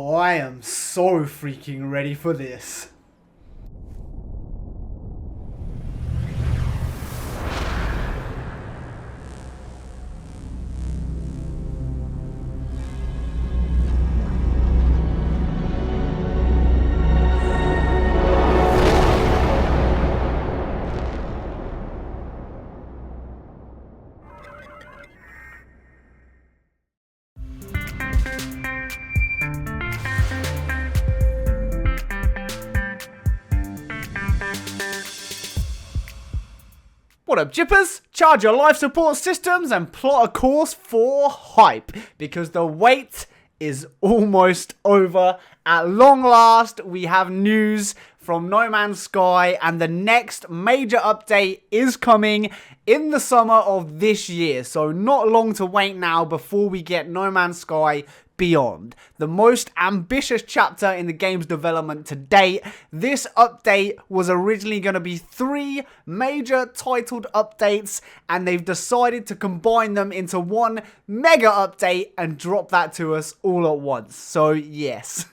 Oh, I am so freaking ready for this. What up, Jippers? Charge your life support systems and plot a course for hype, because the wait is almost over. At long last, we have news from No Man's Sky, and the next major update is coming in the summer of this year. So not long to wait now before we get No Man's Sky Beyond, the most ambitious chapter in the game's development to date. This update was originally going to be 3 major titled updates, and they've decided to combine them into one mega update and drop that to us all at once. So yes,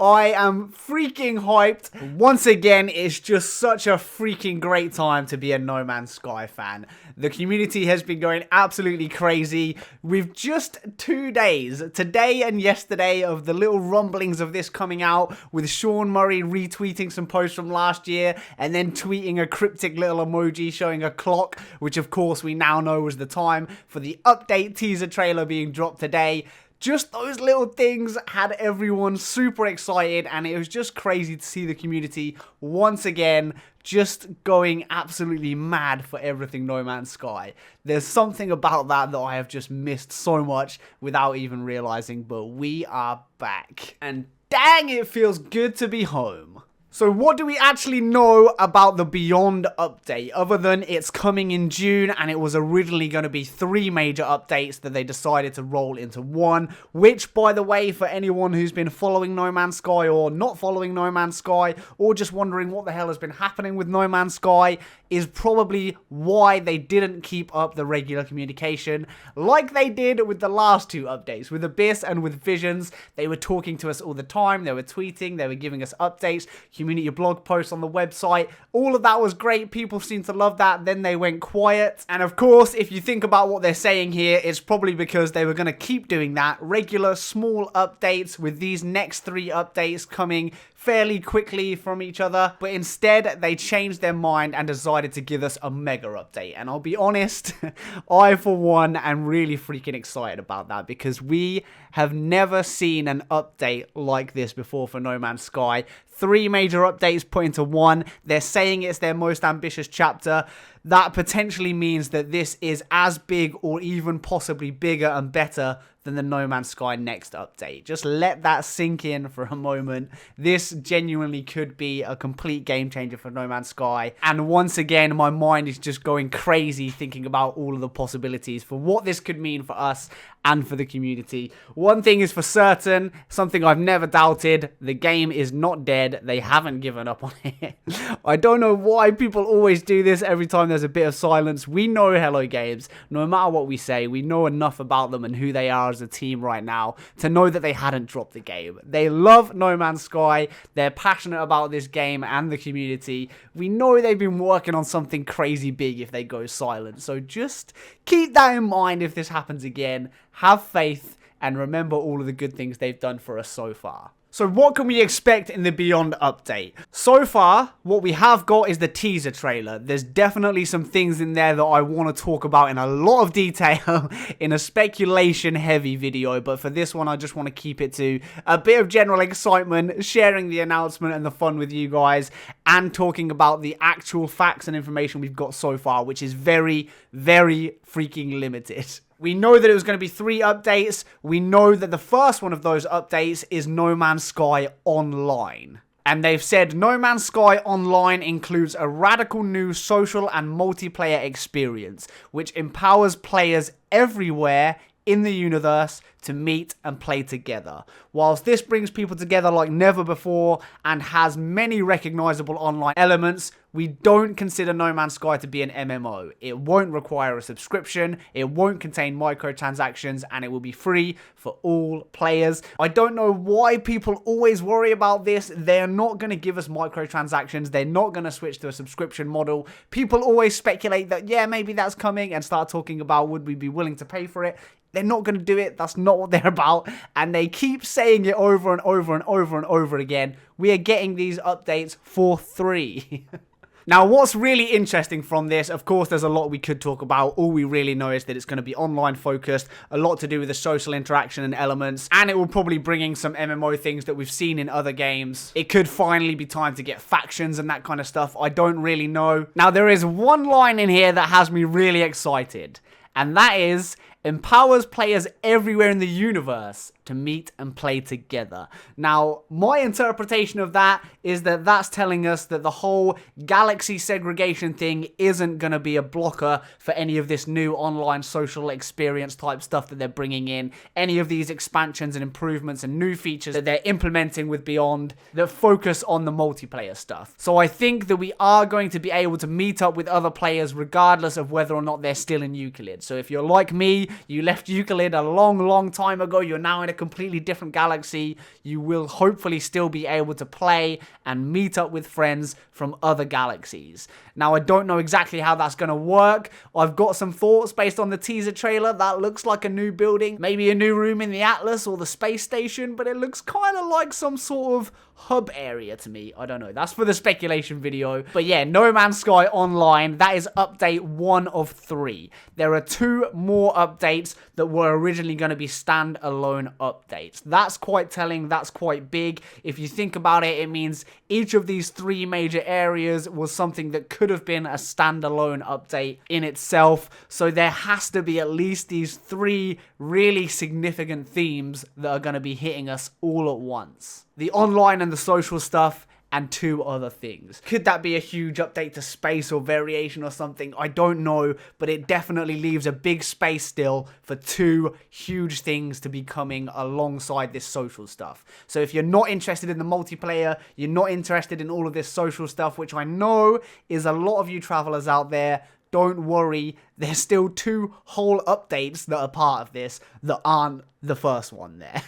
I am freaking hyped. Once again, it's just such a freaking great time to be a No Man's Sky fan. The community has been going absolutely crazy with just 2 days, today and yesterday, of the little rumblings of this coming out, with Sean Murray retweeting some posts from last year and then tweeting a cryptic little emoji showing a clock, which of course we now know was the time for the update teaser trailer being dropped today. Just those little things had everyone super excited, and it was just crazy to see the community once again just going absolutely mad for everything No Man's Sky. There's something about that I have just missed so much without even realizing, but we are back. And dang, it feels good to be home. So what do we actually know about the Beyond update, other than it's coming in June and it was originally going to be 3 major updates that they decided to roll into one, which, by the way, for anyone who's been following No Man's Sky or not following No Man's Sky, or just wondering what the hell has been happening with No Man's Sky, is probably why they didn't keep up the regular communication like they did with the last 2 updates. With Abyss and with Visions, they were talking to us all the time, they were tweeting, they were giving us updates, community blog posts on the website. All of that was great. People seemed to love that. Then they went quiet. And of course, if you think about what they're saying here, it's probably because they were going to keep doing that. Regular small updates, with these next 3 updates coming fairly quickly from each other, but instead they changed their mind and decided to give us a mega update. And I'll be honest, I for one am really freaking excited about that, because we have never seen an update like this before for No Man's Sky. 3 major updates put into one. They're saying it's their most ambitious chapter. That potentially means that this is as big or even possibly bigger and better than the No Man's Sky next update. Just let that sink in for a moment. This genuinely could be a complete game changer for No Man's Sky. And once again, my mind is just going crazy thinking about all of the possibilities for what this could mean for us and for the community. One thing is for certain, something I've never doubted: the game is not dead. They haven't given up on it. I don't know why people always do this every time there's a bit of silence. We know Hello Games. No matter what we say, we know enough about them and who they are as a team right now to know that they hadn't dropped the game. They love No Man's Sky. They're passionate about this game and the community. We know they've been working on something crazy big if they go silent. So just keep that in mind if this happens again. Have faith and remember all of the good things they've done for us so far. So what can we expect in the Beyond update? So far, what we have got is the teaser trailer. There's definitely some things in there that I want to talk about in a lot of detail in a speculation-heavy video, but for this one, I just want to keep it to a bit of general excitement, sharing the announcement and the fun with you guys, and talking about the actual facts and information we've got so far, which is very, very freaking limited. We know that it was going to be 3 updates. We know that the first one of those updates is No Man's Sky Online. And they've said No Man's Sky Online includes a radical new social and multiplayer experience, which empowers players everywhere in the universe to meet and play together. Whilst this brings people together like never before and has many recognizable online elements, we don't consider No Man's Sky to be an MMO. It won't require a subscription, it won't contain microtransactions, and it will be free for all players. I don't know why people always worry about this. They're not going to give us microtransactions, they're not going to switch to a subscription model. People always speculate that, yeah, maybe that's coming, and start talking about would we be willing to pay for it. They're not going to do it. That's not what they're about. And they keep saying it over and over and over and over again. We are getting these updates for free. Now, what's really interesting from this, of course, there's a lot we could talk about. All we really know is that it's going to be online focused, a lot to do with the social interaction and elements, and it will probably bring in some MMO things that we've seen in other games. It could finally be time to get factions and that kind of stuff. I don't really know. Now, there is one line in here that has me really excited, and that is, empowers players everywhere in the universe to meet and play together. Now, my interpretation of that is that that's telling us that the whole galaxy segregation thing isn't going to be a blocker for any of this new online social experience type stuff that they're bringing in, any of these expansions and improvements and new features that they're implementing with Beyond that focus on the multiplayer stuff. So I think that we are going to be able to meet up with other players regardless of whether or not they're still in Euclid. So if you're like me, you left Euclid a long time ago, you're now in a completely different galaxy, you will hopefully still be able to play and meet up with friends from other galaxies. Now, I don't know exactly how that's going to work. I've got some thoughts based on the teaser trailer. That looks like a new building, maybe a new room in the Atlas or the space station, but it looks kind of like some sort of hub area to me. I don't know. That's for the speculation video. But yeah, No Man's Sky Online, that is update 1 of 3. There are 2 more updates that were originally going to be standalone updates. That's quite telling. That's quite big. If you think about it, it means each of these 3 major areas was something that could have been a standalone update in itself. So there has to be at least these 3 really significant themes that are going to be hitting us all at once. The online and the social stuff, and 2 other things. Could that be a huge update to space or variation or something? I don't know, but it definitely leaves a big space still for 2 huge things to be coming alongside this social stuff. So if you're not interested in the multiplayer, you're not interested in all of this social stuff, which I know is a lot of you travelers out there, don't worry, there's still 2 whole updates that are part of this that aren't the first one there.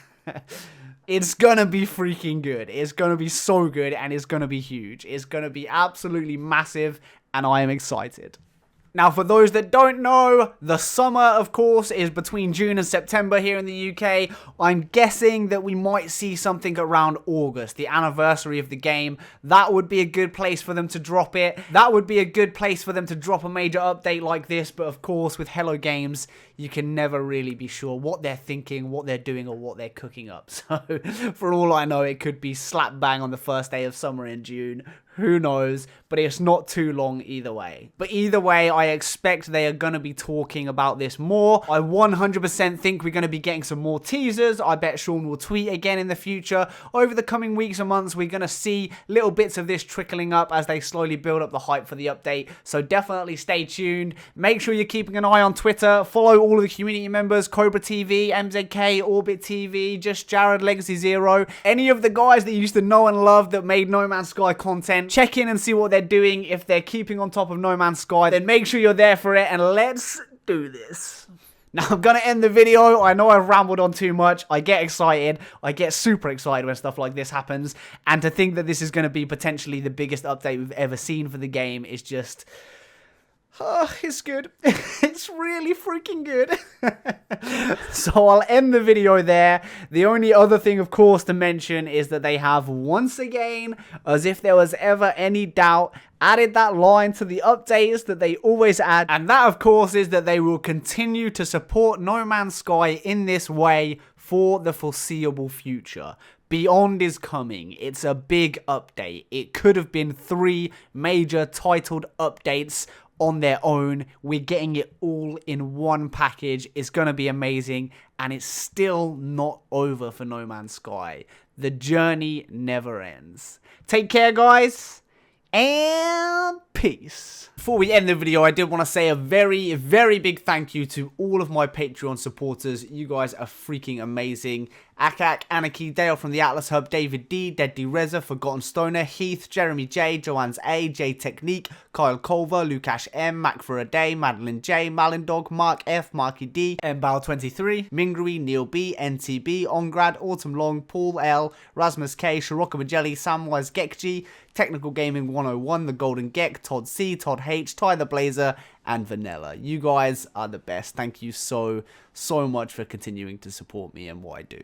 It's gonna be freaking good. It's gonna be so good, and it's gonna be huge. It's gonna be absolutely massive, and I am excited. Now, for those that don't know, the summer, of course, is between June and September here in the UK. I'm guessing that we might see something around August, the anniversary of the game. That would be a good place for them to drop it. That would be a good place for them to drop a major update like this. But of course, with Hello Games, you can never really be sure what they're thinking, what they're doing, or what they're cooking up. So, for all I know, it could be slap bang on the first day of summer in June. Who knows? But it's not too long either way. But either way, I expect they are going to be talking about this more. I 100% think we're going to be getting some more teasers. I bet Sean will tweet again in the future. Over the coming weeks and months, we're going to see little bits of this trickling up as they slowly build up the hype for the update. So definitely stay tuned. Make sure you're keeping an eye on Twitter. Follow all of the community members, Cobra TV, MZK, Orbit TV, Just Jared, Legacy Zero. Any of the guys that you used to know and love that made No Man's Sky content. Check in and see what they're doing. If they're keeping on top of No Man's Sky, then make sure you're there for it, and let's do this. Now, I'm going to end the video. I know I've rambled on too much. I get excited. I get super excited when stuff like this happens. And to think that this is going to be potentially the biggest update we've ever seen for the game is just... it's good. It's really freaking good. So I'll end the video there. The only other thing, of course, to mention is that they have, once again, as if there was ever any doubt, added that line to the updates that they always add. And that, of course, is that they will continue to support No Man's Sky in this way for the foreseeable future. Beyond is coming. It's a big update. It could have been 3 major titled updates on their own. We're getting it all in one package. It's going to be amazing, and it's still not over for No Man's Sky. The journey never ends. Take care, guys, and peace. Before we end the video, I did want to say a very, very big thank you to all of my Patreon supporters. You guys are freaking amazing. Acac, Anakey, Dale from the Atlas Hub, David D, DeadDerezzer, Forgotten Stoner, Heath, Jeremy J, Johannes A, Jtecnique, Kyle Culver, Lukash M, Foraday, Madeline J, Malindog, Mark F, Marky D, Mbao23, Mingrui, Neil B, NTB, Ongrad, Autumn Long, Paul L, Rasmus K, Shirokumajelly, Wise Gek G, Technical Gaming 101, the Golden Gek, Todd C, Todd H, TyTheBlazer, and Vanella. You guys are the best. Thank you so much for continuing to support me and what I do.